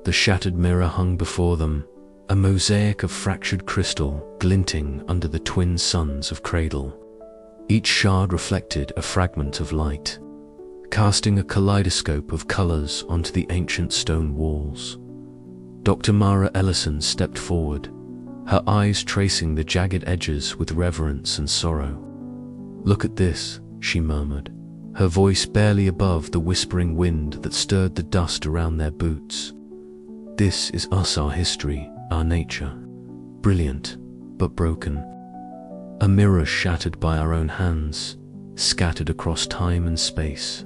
The shattered mirror hung before them, a mosaic of fractured crystal glinting under the twin suns of Cradle. Each shard reflected a fragment of light, casting a kaleidoscope of colors onto the ancient stone walls. Dr. Mara Ellison stepped forward, her eyes tracing the jagged edges with reverence and sorrow. "Look at this," she murmured, her voice barely above the whispering wind that stirred the dust around their boots. "This is us, our history, our nature. Brilliant, but broken. A mirror shattered by our own hands, scattered across time and space."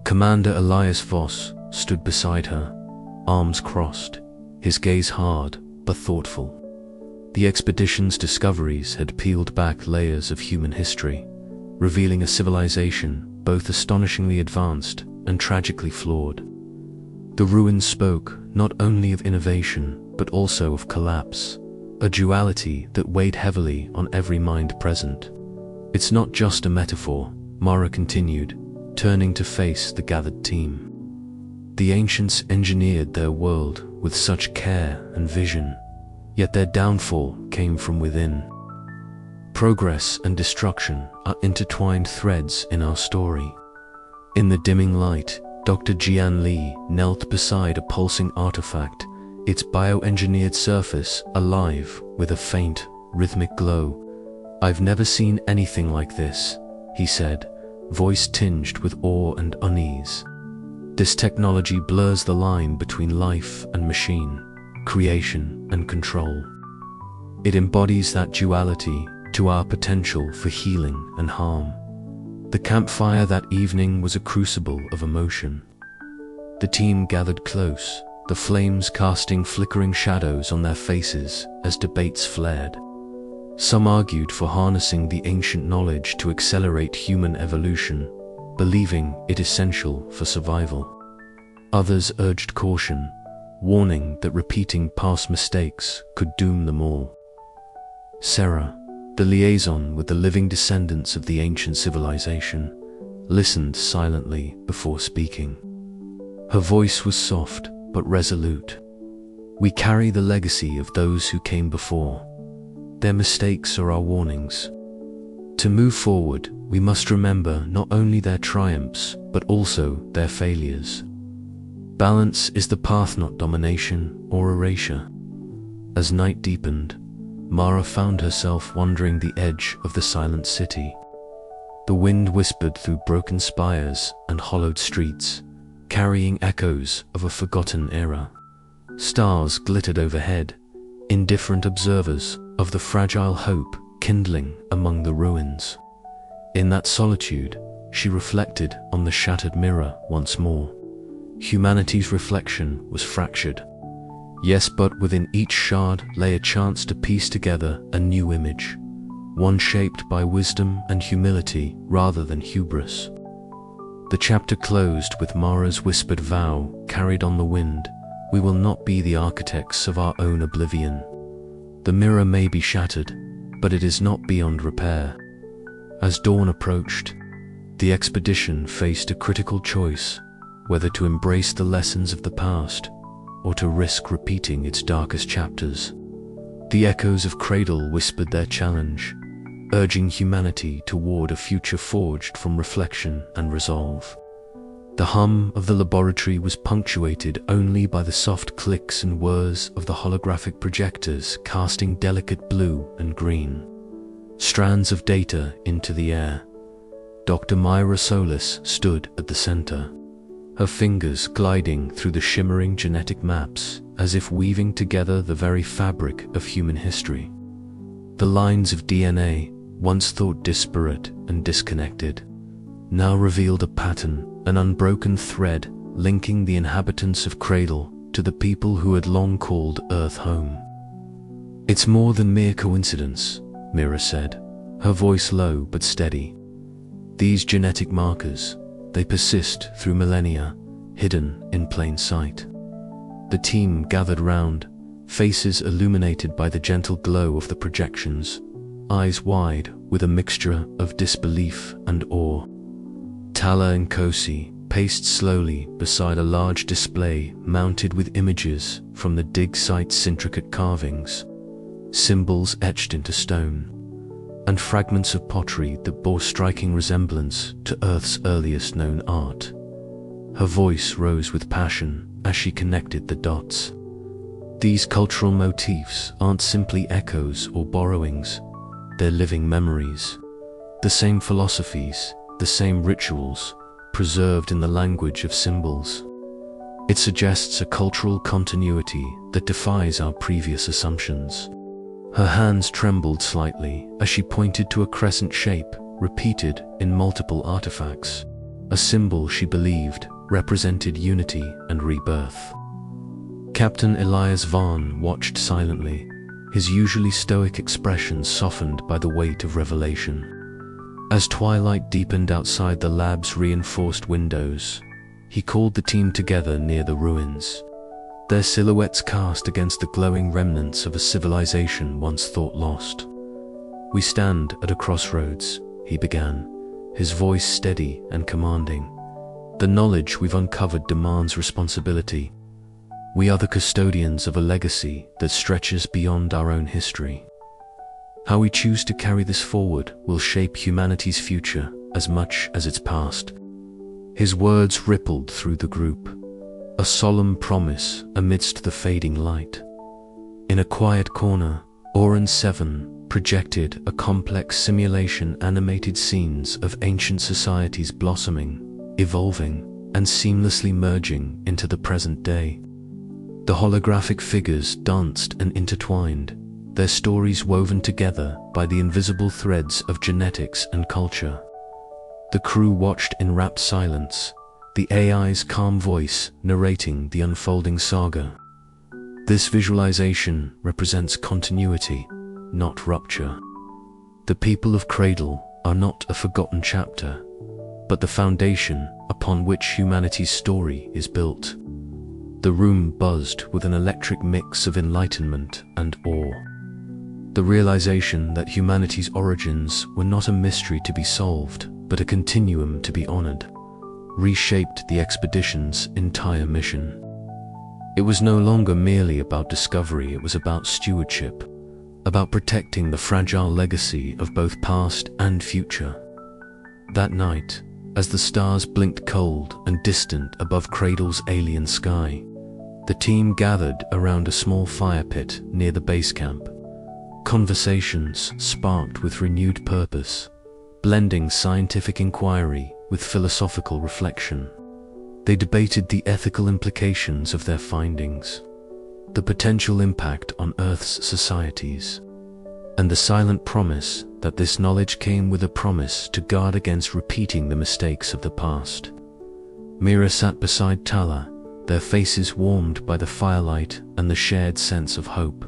Commander Elias Voss stood beside her, arms crossed, his gaze hard but thoughtful. The expedition's discoveries had peeled back layers of human history, revealing a civilization both astonishingly advanced and tragically flawed. The ruins spoke not only of innovation but also of collapse, a duality that weighed heavily on every mind present. "It's not just a metaphor," Mara continued, turning to face the gathered team. "The ancients engineered their world with such care and vision, yet their downfall came from within. Progress and destruction are intertwined threads in our story." In the dimming light, Dr. Jian Li knelt beside a pulsing artifact, its bioengineered surface alive with a faint, rhythmic glow. "I've never seen anything like this," he said, voice tinged with awe and unease. "This technology blurs the line between life and machine, creation and control. It embodies that duality to our potential for healing and harm." The campfire that evening was a crucible of emotion. The team gathered close, the flames casting flickering shadows on their faces as debates flared. Some argued for harnessing the ancient knowledge to accelerate human evolution, believing it essential for survival. Others urged caution, warning that repeating past mistakes could doom them all. Sarah, the liaison with the living descendants of the ancient civilization, listened silently before speaking. Her voice was soft but resolute. "We carry the legacy of those who came before. Their mistakes are our warnings. To move forward, we must remember not only their triumphs but also their failures. Balance is the path, not domination or erasure." As night deepened, Mara found herself wandering the edge of the silent city. The wind whispered through broken spires and hollowed streets, carrying echoes of a forgotten era. Stars glittered overhead, indifferent observers of the fragile hope kindling among the ruins. In that solitude, she reflected on the shattered mirror once more. Humanity's reflection was fractured. Yes, but within each shard lay a chance to piece together a new image, one shaped by wisdom and humility rather than hubris. The chapter closed with Mara's whispered vow carried on the wind: "We will not be the architects of our own oblivion. The mirror may be shattered, but it is not beyond repair." As dawn approached, the expedition faced a critical choice, whether to embrace the lessons of the past or to risk repeating its darkest chapters. The echoes of Cradle whispered their challenge, urging humanity toward a future forged from reflection and resolve. The hum of the laboratory was punctuated only by the soft clicks and whirs of the holographic projectors casting delicate blue and green strands of data into the air. Dr. Myra Solis stood at the center, her fingers gliding through the shimmering genetic maps as if weaving together the very fabric of human history. The lines of DNA, once thought disparate and disconnected, now revealed a pattern, an unbroken thread linking the inhabitants of Cradle to the people who had long called Earth home. "It's more than mere coincidence," Mira said, her voice low but steady. "These genetic markers, they persist through millennia, hidden in plain sight." The team gathered round, faces illuminated by the gentle glow of the projections, eyes wide with a mixture of disbelief and awe. Tala and Kosi, paced slowly beside a large display mounted with images from the dig site's intricate carvings, symbols etched into stone, and fragments of pottery that bore striking resemblance to Earth's earliest known art. Her voice rose with passion as she connected the dots. These cultural motifs aren't simply echoes or borrowings, they're living memories. The same philosophies, the same rituals, preserved in the language of symbols. It suggests a cultural continuity that defies our previous assumptions. Her hands trembled slightly as she pointed to a crescent shape repeated in multiple artifacts, a symbol she believed represented unity and rebirth. Captain Elias Vaughn watched silently, his usually stoic expression softened by the weight of revelation. As twilight deepened outside the lab's reinforced windows, he called the team together near the ruins, their silhouettes cast against the glowing remnants of a civilization once thought lost. "We stand at a crossroads," he began, his voice steady and commanding. "The knowledge we've uncovered demands responsibility. We are the custodians of a legacy that stretches beyond our own history. How we choose to carry this forward will shape humanity's future as much as its past." His words rippled through the group, a solemn promise amidst the fading light. In a quiet corner, Oran 7 projected a complex simulation animated scenes of ancient societies blossoming, evolving, and seamlessly merging into the present day. The holographic figures danced and intertwined, their stories woven together by the invisible threads of genetics and culture. The crew watched in rapt silence, the AI's calm voice narrating the unfolding saga. This visualization represents continuity, not rupture. The people of Cradle are not a forgotten chapter, but the foundation upon which humanity's story is built. The room buzzed with an electric mix of enlightenment and awe. The realization that humanity's origins were not a mystery to be solved, but a continuum to be honored, reshaped the expedition's entire mission. It was no longer merely about discovery, it was about stewardship, about protecting the fragile legacy of both past and future. That night, as the stars blinked cold and distant above Cradle's alien sky, the team gathered around a small fire pit near the base camp. Conversations sparked with renewed purpose, blending scientific inquiry with philosophical reflection. They debated the ethical implications of their findings, the potential impact on Earth's societies, and the silent promise that this knowledge came with a promise to guard against repeating the mistakes of the past. Mira sat beside Tala, their faces warmed by the firelight and the shared sense of hope.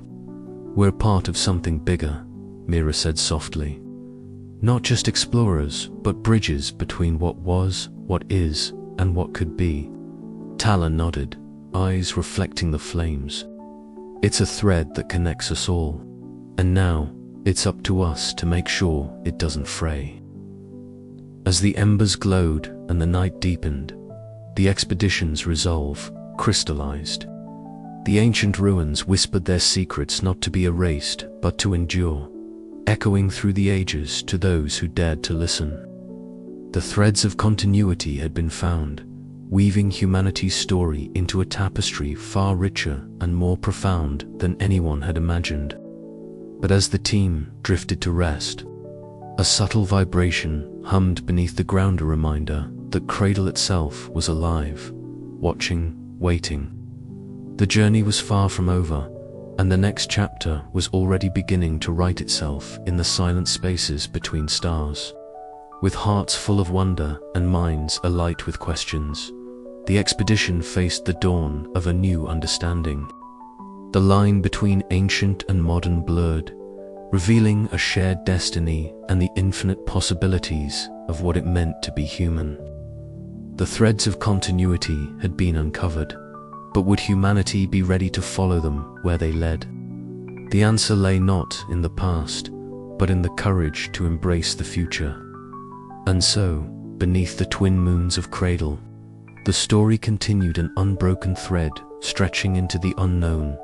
"We're part of something bigger," Mira said softly. "Not just explorers, but bridges between what was, what is, and what could be." Tala nodded, eyes reflecting the flames. "It's a thread that connects us all, and now it's up to us to make sure it doesn't fray." As the embers glowed and the night deepened, the expedition's resolve crystallized. The ancient ruins whispered their secrets not to be erased, but to endure, echoing through the ages to those who dared to listen. The threads of continuity had been found, weaving humanity's story into a tapestry far richer and more profound than anyone had imagined. But as the team drifted to rest, a subtle vibration hummed beneath the ground, a reminder that Cradle itself was alive, watching, waiting. The journey was far from over, and the next chapter was already beginning to write itself in the silent spaces between stars. With hearts full of wonder and minds alight with questions, the expedition faced the dawn of a new understanding. The line between ancient and modern blurred, revealing a shared destiny and the infinite possibilities of what it meant to be human. The threads of continuity had been uncovered, but would humanity be ready to follow them where they led? The answer lay not in the past, but in the courage to embrace the future. And so, beneath the twin moons of Cradle, The story continued, an unbroken thread stretching into the unknown,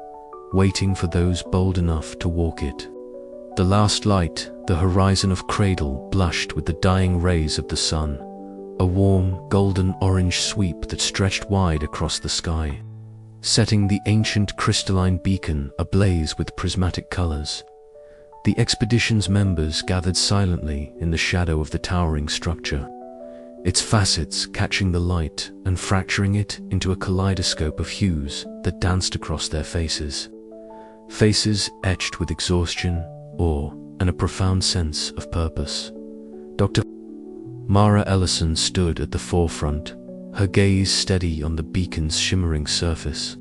waiting for those bold enough to walk it. The last light, the horizon of Cradle, blushed with the dying rays of the sun, a warm, golden-orange sweep that stretched wide across the sky, setting the ancient crystalline beacon ablaze with prismatic colors. The expedition's members gathered silently in the shadow of the towering structure, its facets catching the light and fracturing it into a kaleidoscope of hues that danced across their faces. Faces etched with exhaustion, awe, and a profound sense of purpose. Dr. Mara Ellison stood at the forefront, her gaze steady on the beacon's shimmering surface.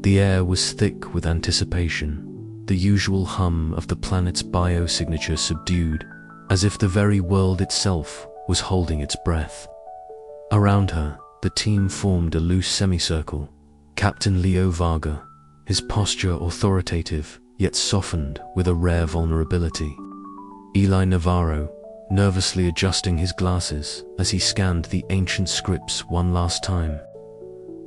The air was thick with anticipation, the usual hum of the planet's biosignature subdued, as if the very world itself was holding its breath. Around her, the team formed a loose semicircle. Captain Leo Varga, his posture authoritative, yet softened with a rare vulnerability. Eli Navarro, nervously adjusting his glasses as he scanned the ancient scripts one last time.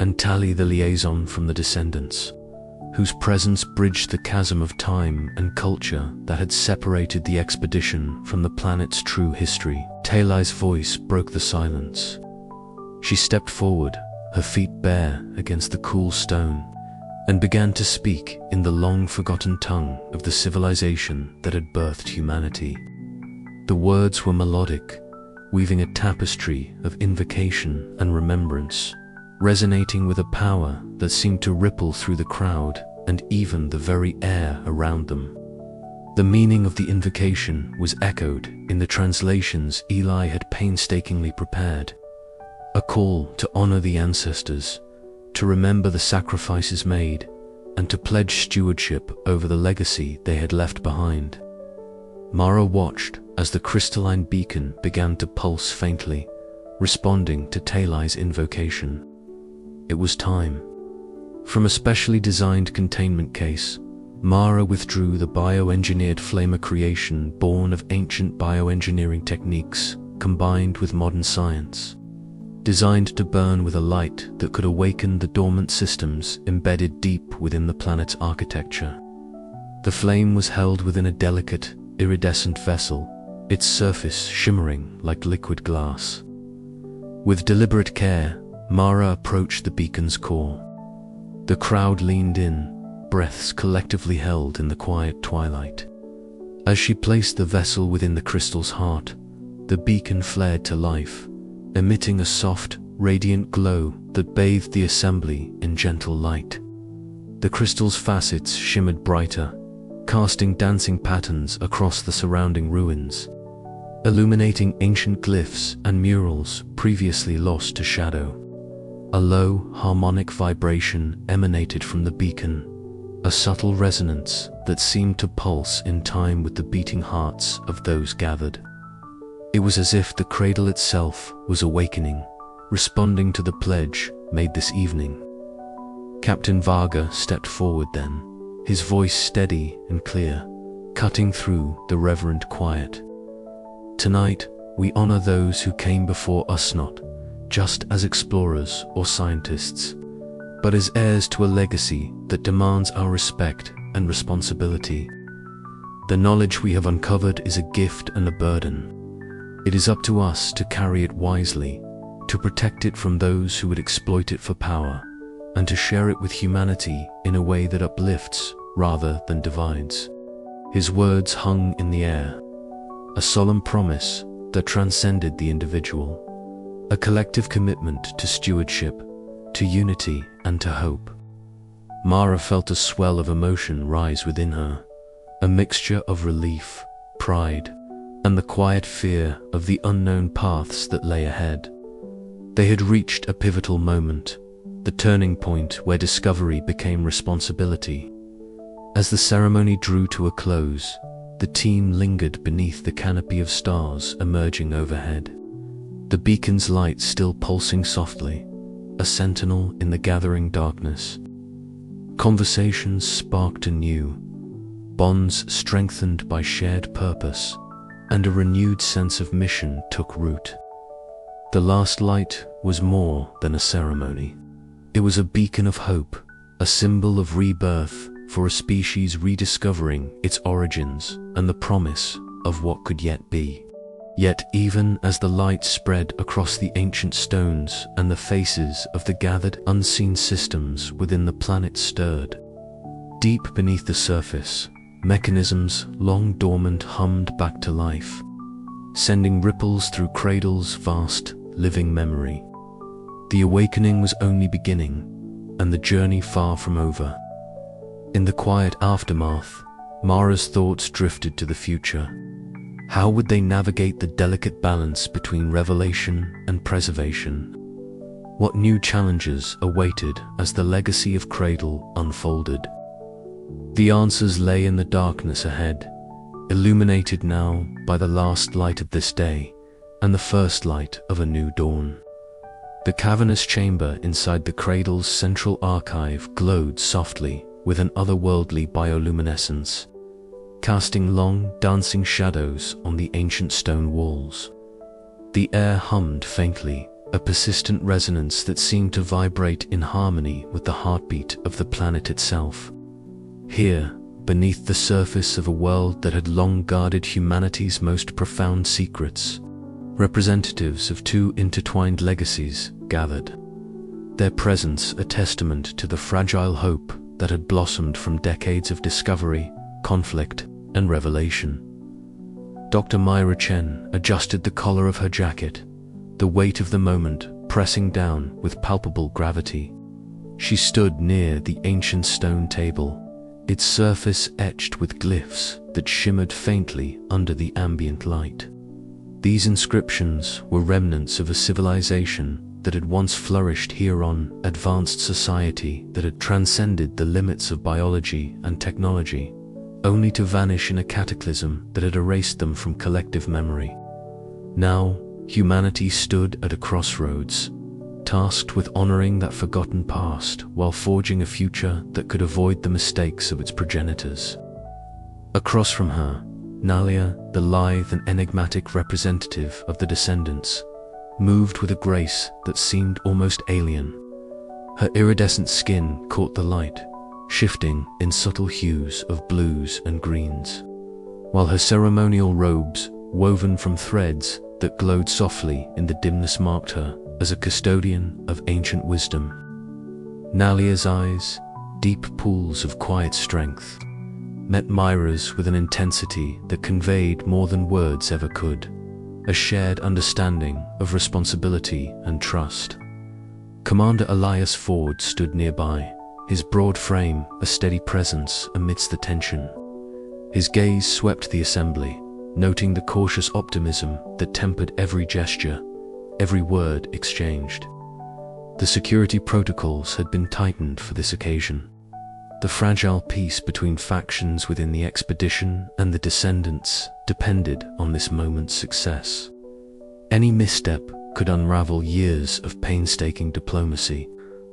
And Tali, the liaison from the Descendants, whose presence bridged the chasm of time and culture that had separated the expedition from the planet's true history. Tali's voice broke the silence. She stepped forward, her feet bare against the cool stone, and began to speak in the long-forgotten tongue of the civilization that had birthed humanity. The words were melodic, weaving a tapestry of invocation and remembrance, resonating with a power that seemed to ripple through the crowd and even the very air around them. The meaning of the invocation was echoed in the translations Eli had painstakingly prepared, a call to honor the ancestors, to remember the sacrifices made, and to pledge stewardship over the legacy they had left behind. Mara watched as the crystalline beacon began to pulse faintly, responding to Tali's invocation. It was time. From a specially designed containment case, Mara withdrew the bioengineered flamer creation born of ancient bioengineering techniques combined with modern science, designed to burn with a light that could awaken the dormant systems embedded deep within the planet's architecture. The flame was held within a delicate, iridescent vessel, its surface shimmering like liquid glass. With deliberate care, Mara approached the beacon's core. The crowd leaned in, breaths collectively held in the quiet twilight. As she placed the vessel within the crystal's heart, the beacon flared to life, emitting a soft, radiant glow that bathed the assembly in gentle light. The crystal's facets shimmered brighter, casting dancing patterns across the surrounding ruins, illuminating ancient glyphs and murals previously lost to shadow. A low, harmonic vibration emanated from the beacon, a subtle resonance that seemed to pulse in time with the beating hearts of those gathered. It was as if the cradle itself was awakening, responding to the pledge made this evening. Captain Varga stepped forward then, his voice steady and clear, cutting through the reverent quiet. Tonight, we honor those who came before us, not just as explorers or scientists, but as heirs to a legacy that demands our respect and responsibility. The knowledge we have uncovered is a gift and a burden. It is up to us to carry it wisely, to protect it from those who would exploit it for power, and to share it with humanity in a way that uplifts rather than divides. His words hung in the air, a solemn promise that transcended the individual, a collective commitment to stewardship, to unity, and to hope. Mara felt a swell of emotion rise within her, a mixture of relief, pride, and the quiet fear of the unknown paths that lay ahead. They had reached a pivotal moment, the turning point where discovery became responsibility. As the ceremony drew to a close, the team lingered beneath the canopy of stars emerging overhead, the beacon's light still pulsing softly, a sentinel in the gathering darkness. Conversations sparked anew, bonds strengthened by shared purpose, and a renewed sense of mission took root. The last light was more than a ceremony. It was a beacon of hope, a symbol of rebirth for a species rediscovering its origins and the promise of what could yet be. Yet even as the light spread across the ancient stones and the faces of the gathered unseen systems within the planet stirred, deep beneath the surface, mechanisms long dormant hummed back to life, sending ripples through Cradle's vast living memory. The awakening was only beginning, and the journey far from over. In the quiet aftermath, Mara's thoughts drifted to the future. How would they navigate the delicate balance between revelation and preservation? What new challenges awaited as the legacy of Cradle unfolded? The answers lay in the darkness ahead, illuminated now by the last light of this day and the first light of a new dawn. The cavernous chamber inside the Cradle's central archive glowed softly with an otherworldly bioluminescence, casting long, dancing shadows on the ancient stone walls. The air hummed faintly, a persistent resonance that seemed to vibrate in harmony with the heartbeat of the planet itself. Here, beneath the surface of a world that had long guarded humanity's most profound secrets, representatives of two intertwined legacies gathered, their presence a testament to the fragile hope that had blossomed from decades of discovery, conflict, and revelation. Dr. Myra Chen adjusted the collar of her jacket, the weight of the moment pressing down with palpable gravity. She stood near the ancient stone table, its surface etched with glyphs that shimmered faintly under the ambient light. These inscriptions were remnants of a civilization that had once flourished here on advanced society that had transcended the limits of biology and technology, only to vanish in a cataclysm that had erased them from collective memory. Now, humanity stood at a crossroads, tasked with honoring that forgotten past while forging a future that could avoid the mistakes of its progenitors. Across from her, Nalia, the lithe and enigmatic representative of the descendants, moved with a grace that seemed almost alien. Her iridescent skin caught the light, shifting in subtle hues of blues and greens, while her ceremonial robes, woven from threads that glowed softly in the dimness, marked her as a custodian of ancient wisdom. Nalia's eyes, deep pools of quiet strength, met Myra's with an intensity that conveyed more than words ever could, a shared understanding of responsibility and trust. Commander Elias Ford stood nearby, his broad frame a steady presence amidst the tension. His gaze swept the assembly, noting the cautious optimism that tempered every gesture, every word exchanged. The security protocols had been tightened for this occasion. The fragile peace between factions within the expedition and the descendants depended on this moment's success. Any misstep could unravel years of painstaking diplomacy.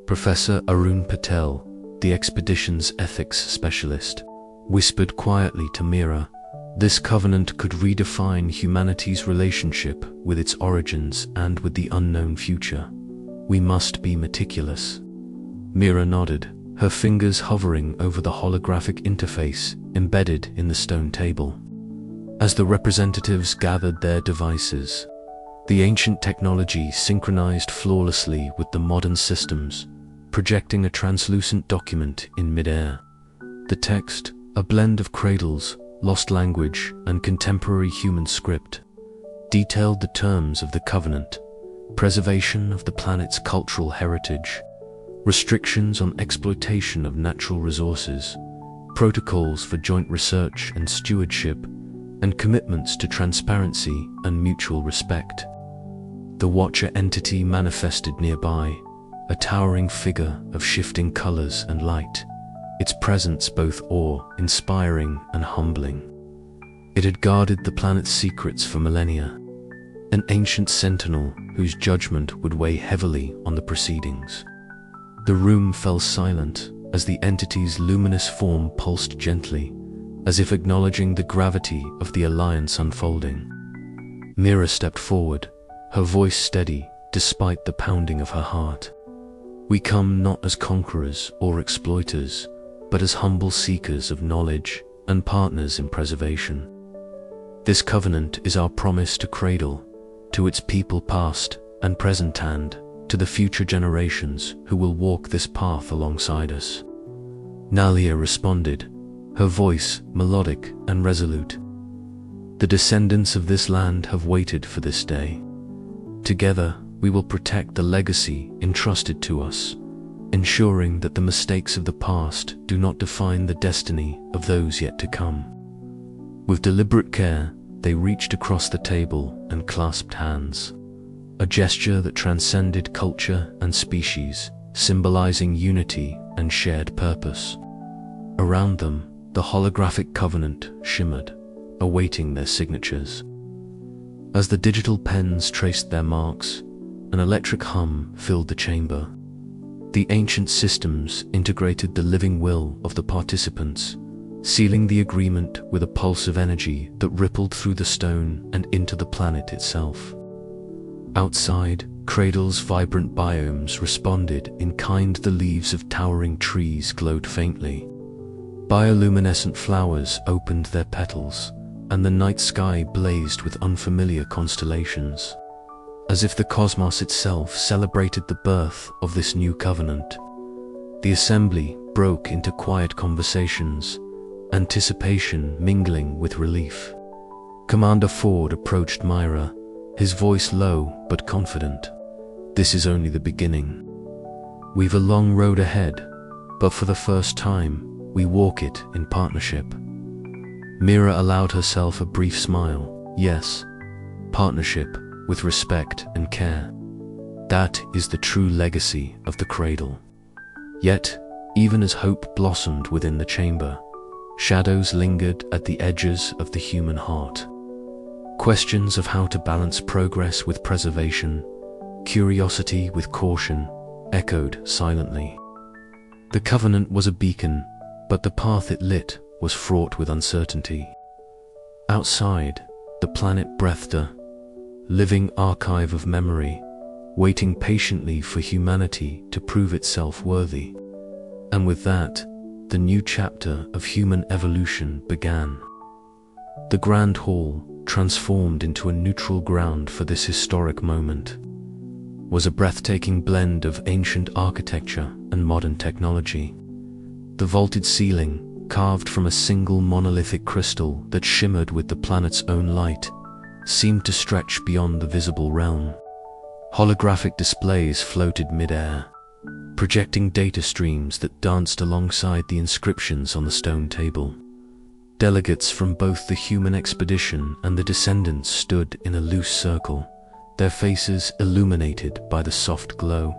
Professor Arun Patel, the expedition's ethics specialist, whispered quietly to Mira, "This covenant could redefine humanity's relationship with its origins and with the unknown future. We must be meticulous." Mira nodded, her fingers hovering over the holographic interface embedded in the stone table. As the representatives gathered their devices, the ancient technology synchronized flawlessly with the modern systems, projecting a translucent document in midair. The text, a blend of Cradle's lost language and contemporary human script, detailed the terms of the covenant, preservation of the planet's cultural heritage, restrictions on exploitation of natural resources, protocols for joint research and stewardship, and commitments to transparency and mutual respect. The Watcher entity manifested nearby, a towering figure of shifting colors and light, its presence both awe-inspiring and humbling. It had guarded the planet's secrets for millennia, an ancient sentinel whose judgment would weigh heavily on the proceedings. The room fell silent as the entity's luminous form pulsed gently, as if acknowledging the gravity of the alliance unfolding. Mira stepped forward, her voice steady despite the pounding of her heart. We come not as conquerors or exploiters, but as humble seekers of knowledge and partners in preservation. This covenant is our promise to Cradle, to its people past and present, and to the future generations who will walk this path alongside us. Nalia responded, her voice melodic and resolute. The descendants of this land have waited for this day. Together, we will protect the legacy entrusted to us, ensuring that the mistakes of the past do not define the destiny of those yet to come. With deliberate care, they reached across the table and clasped hands, a gesture that transcended culture and species, symbolizing unity and shared purpose. Around them, the holographic covenant shimmered, awaiting their signatures. As the digital pens traced their marks, an electric hum filled the chamber. The ancient systems integrated the living will of the participants, sealing the agreement with a pulse of energy that rippled through the stone and into the planet itself. Outside, Cradle's vibrant biomes responded in kind. The leaves of towering trees glowed faintly. Bioluminescent flowers opened their petals, and the night sky blazed with unfamiliar constellations, as if the cosmos itself celebrated the birth of this new covenant. The assembly broke into quiet conversations, anticipation mingling with relief. Commander Ford approached Myra, his voice low but confident. This is only the beginning. We've a long road ahead, but for the first time, we walk it in partnership. Myra allowed herself a brief smile. Yes, partnership with respect and care. That is the true legacy of the Cradle. Yet, even as hope blossomed within the chamber, shadows lingered at the edges of the human heart. Questions of how to balance progress with preservation, curiosity with caution, echoed silently. The covenant was a beacon, but the path it lit was fraught with uncertainty. Outside, the planet breathed a living archive of memory, waiting patiently for humanity to prove itself worthy. And with that, the new chapter of human evolution began. The Grand Hall, transformed into a neutral ground for this historic moment, was a breathtaking blend of ancient architecture and modern technology. The vaulted ceiling, carved from a single monolithic crystal that shimmered with the planet's own light, seemed to stretch beyond the visible realm. Holographic displays floated mid-air, projecting data streams that danced alongside the inscriptions on the stone table. Delegates from both the human expedition and the descendants stood in a loose circle, their faces illuminated by the soft glow.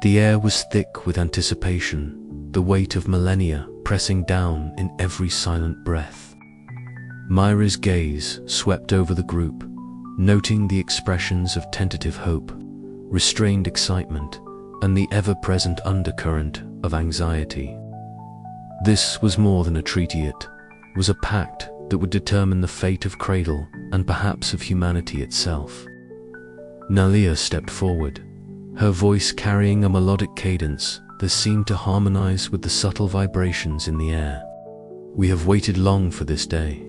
The air was thick with anticipation, the weight of millennia pressing down in every silent breath. Myra's gaze swept over the group, noting the expressions of tentative hope, restrained excitement, and the ever-present undercurrent of anxiety. This was more than a treaty, it was a pact that would determine the fate of Cradle and perhaps of humanity itself. Nalia stepped forward, her voice carrying a melodic cadence that seemed to harmonize with the subtle vibrations in the air. We have waited long for this day.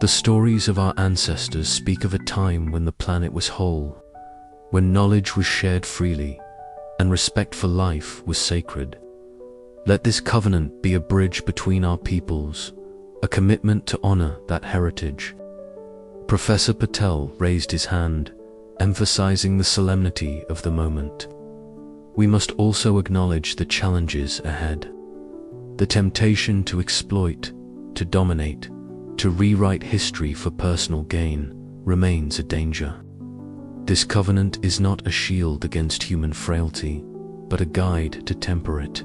The stories of our ancestors speak of a time when the planet was whole, when knowledge was shared freely, and respect for life was sacred. Let this covenant be a bridge between our peoples, a commitment to honor that heritage. Professor Patel raised his hand, emphasizing the solemnity of the moment. We must also acknowledge the challenges ahead. The temptation to exploit, to dominate, to rewrite history for personal gain remains a danger. This covenant is not a shield against human frailty, but a guide to temper it.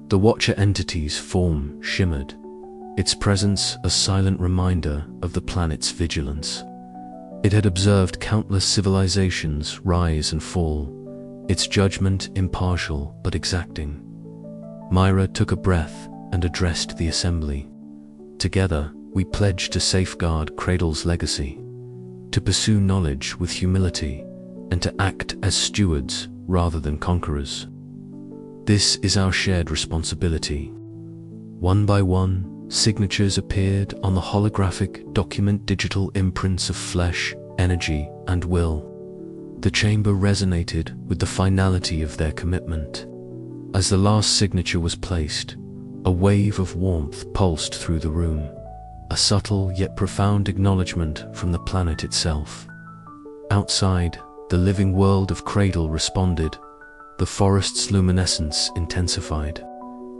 The Watcher entity's form shimmered, its presence a silent reminder of the planet's vigilance. It had observed countless civilizations rise and fall, its judgment impartial but exacting. Myra took a breath and addressed the assembly. Together, we pledge to safeguard Cradle's legacy, to pursue knowledge with humility, and to act as stewards rather than conquerors. This is our shared responsibility. One by one, signatures appeared on the holographic document, digital imprints of flesh, energy, and will. The chamber resonated with the finality of their commitment. As the last signature was placed, a wave of warmth pulsed through the room, a subtle yet profound acknowledgement from the planet itself. Outside, the living world of Cradle responded. The forest's luminescence intensified,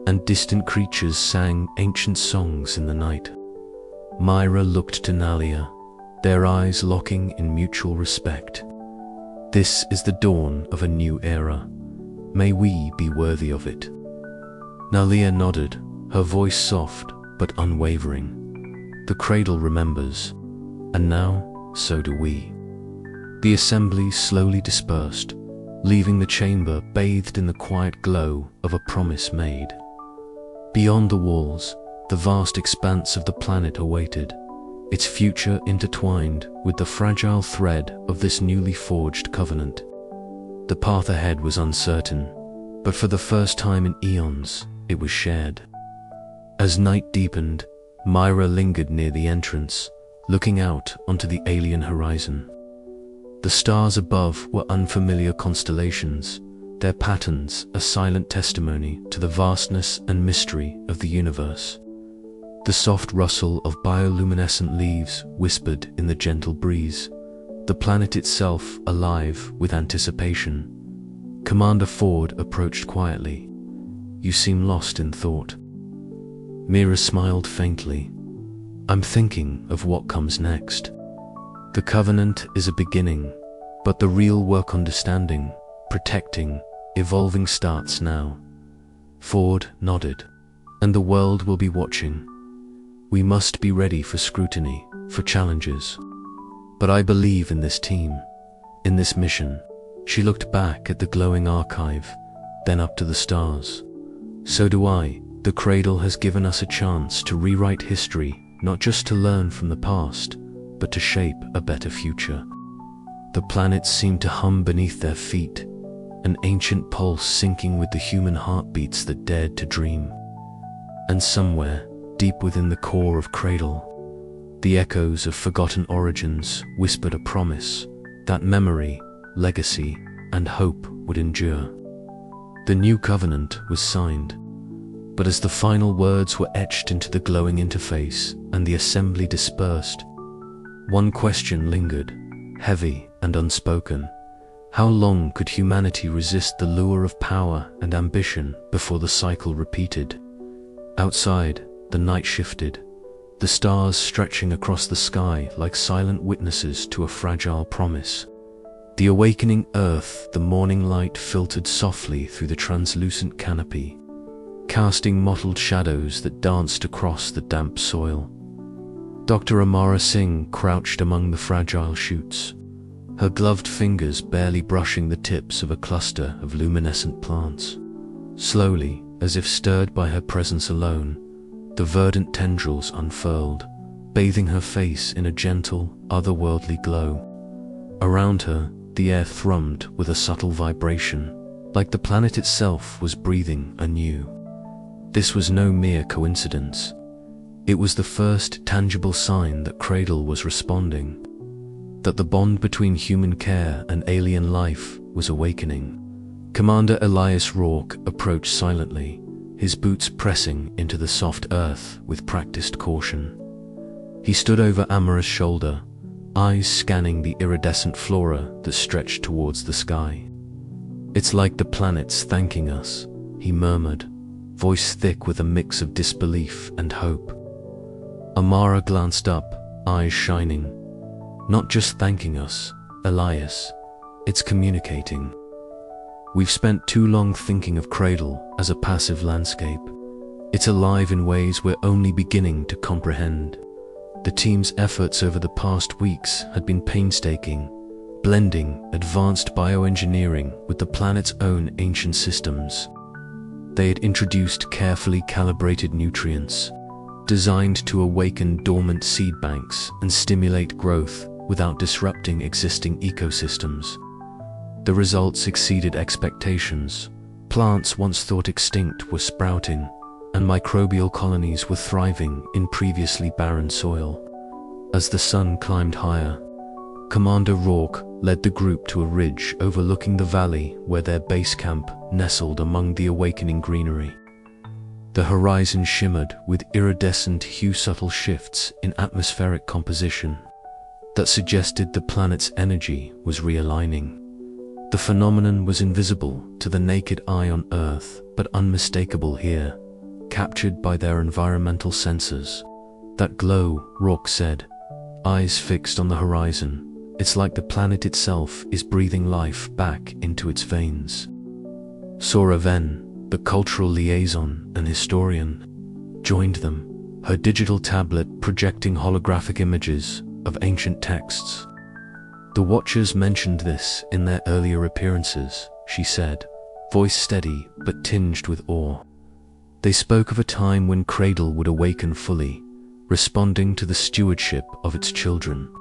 and distant creatures sang ancient songs in the night. Myra looked to Nalia, their eyes locking in mutual respect. This is the dawn of a new era. May we be worthy of it. Nalia nodded, her voice soft but unwavering. The Cradle remembers, and now so do we. The assembly slowly dispersed, leaving the chamber bathed in the quiet glow of a promise made. Beyond the walls, the vast expanse of the planet awaited, its future intertwined with the fragile thread of this newly forged covenant. The path ahead was uncertain, but for the first time in eons, it was shared. As night deepened, Myra lingered near the entrance, looking out onto the alien horizon. The stars above were unfamiliar constellations, their patterns a silent testimony to the vastness and mystery of the universe. The soft rustle of bioluminescent leaves whispered in the gentle breeze, the planet itself alive with anticipation. Commander Ford approached quietly. "You seem lost in thought." Mira smiled faintly. "I'm thinking of what comes next. The Covenant is a beginning, but the real work understanding, protecting, evolving starts now." Ford nodded. "And the world will be watching. We must be ready for scrutiny, for challenges. But I believe in this team, in this mission." She looked back at the glowing archive, then up to the stars. "So do I. The Cradle has given us a chance to rewrite history, not just to learn from the past, but to shape a better future." The planets seemed to hum beneath their feet, an ancient pulse syncing with the human heartbeats that dared to dream. And somewhere, deep within the core of Cradle, the echoes of forgotten origins whispered a promise that memory, legacy, and hope would endure. The new covenant was signed, but as the final words were etched into the glowing interface and the assembly dispersed, one question lingered, heavy and unspoken. How long could humanity resist the lure of power and ambition before the cycle repeated? Outside, the night shifted, the stars stretching across the sky like silent witnesses to a fragile promise. The awakening earth, the morning light filtered softly through the translucent canopy, casting mottled shadows that danced across the damp soil. Dr. Amara Singh crouched among the fragile shoots, her gloved fingers barely brushing the tips of a cluster of luminescent plants. Slowly, as if stirred by her presence alone, the verdant tendrils unfurled, bathing her face in a gentle, otherworldly glow. Around her, the air thrummed with a subtle vibration, like the planet itself was breathing anew. This was no mere coincidence. It was the first tangible sign that Cradle was responding, that the bond between human care and alien life was awakening. Commander Elias Rourke approached silently, his boots pressing into the soft earth with practiced caution. He stood over Amara's shoulder, eyes scanning the iridescent flora that stretched towards the sky. "It's like the planets thanking us," he murmured, voice thick with a mix of disbelief and hope. Amara glanced up, eyes shining. "Not just thanking us, Elias. It's communicating. We've spent too long thinking of Cradle as a passive landscape. It's alive in ways we're only beginning to comprehend." The team's efforts over the past weeks had been painstaking, blending advanced bioengineering with the planet's own ancient systems. They had introduced carefully calibrated nutrients, designed to awaken dormant seed banks and stimulate growth without disrupting existing ecosystems. The results exceeded expectations. Plants once thought extinct were sprouting, and microbial colonies were thriving in previously barren soil. As the sun climbed higher, Commander Rourke led the group to a ridge overlooking the valley where their base camp nestled among the awakening greenery. The horizon shimmered with iridescent hue, subtle shifts in atmospheric composition that suggested the planet's energy was realigning. The phenomenon was invisible to the naked eye on Earth, but unmistakable here, captured by their environmental sensors. That glow, Rourke said, eyes fixed on the horizon. It's like the planet itself is breathing life back into its veins. Sora Venn, the cultural liaison and historian, joined them, her digital tablet projecting holographic images of ancient texts. The Watchers mentioned this in their earlier appearances, she said, voice steady but tinged with awe. They spoke of a time when Cradle would awaken fully, responding to the stewardship of its children.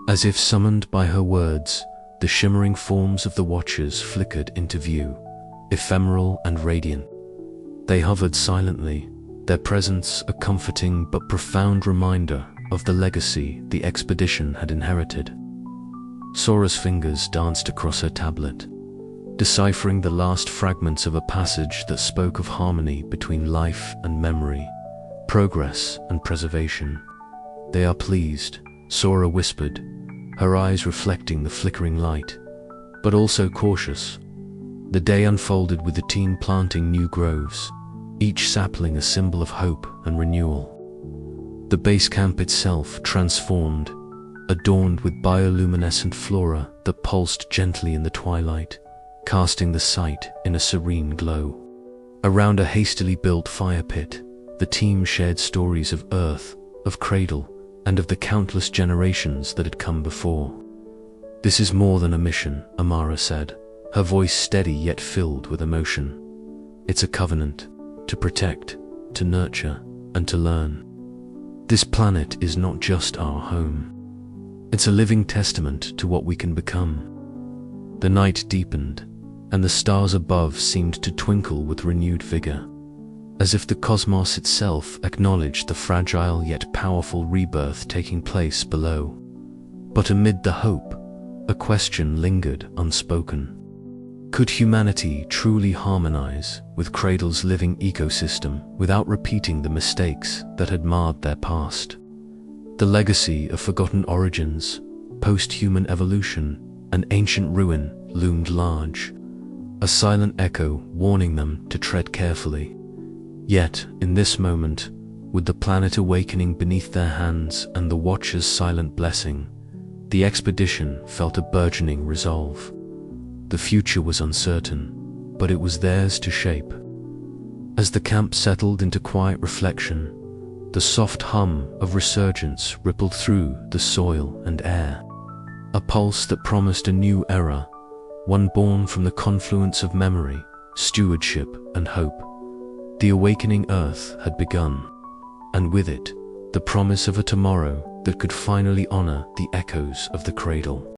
As if summoned by her words, the shimmering forms of the Watchers flickered into view, ephemeral and radiant. They hovered silently, their presence a comforting but profound reminder of the legacy the expedition had inherited. Sora's fingers danced across her tablet, deciphering the last fragments of a passage that spoke of harmony between life and memory, progress and preservation. They are pleased, Sora whispered, her eyes reflecting the flickering light, but also cautious. The day unfolded with the team planting new groves, each sapling a symbol of hope and renewal. The base camp itself transformed, adorned with bioluminescent flora that pulsed gently in the twilight, casting the site in a serene glow. Around a hastily built fire pit, the team shared stories of Earth, of Cradle, and of the countless generations that had come before. This is more than a mission, Amara said, her voice steady yet filled with emotion. It's a covenant, to protect, to nurture, and to learn. This planet is not just our home. It's a living testament to what we can become. The night deepened, and the stars above seemed to twinkle with renewed vigor, as if the cosmos itself acknowledged the fragile yet powerful rebirth taking place below. But amid the hope, a question lingered unspoken. Could humanity truly harmonize with Cradle's living ecosystem without repeating the mistakes that had marred their past? The legacy of forgotten origins, post-human evolution, and ancient ruin loomed large, a silent echo warning them to tread carefully. Yet, in this moment, with the planet awakening beneath their hands and the Watcher's silent blessing, the expedition felt a burgeoning resolve. The future was uncertain, but it was theirs to shape. As the camp settled into quiet reflection, the soft hum of resurgence rippled through the soil and air, a pulse that promised a new era, one born from the confluence of memory, stewardship, and hope. The awakening Earth had begun, and with it, the promise of a tomorrow that could finally honor the echoes of the Cradle.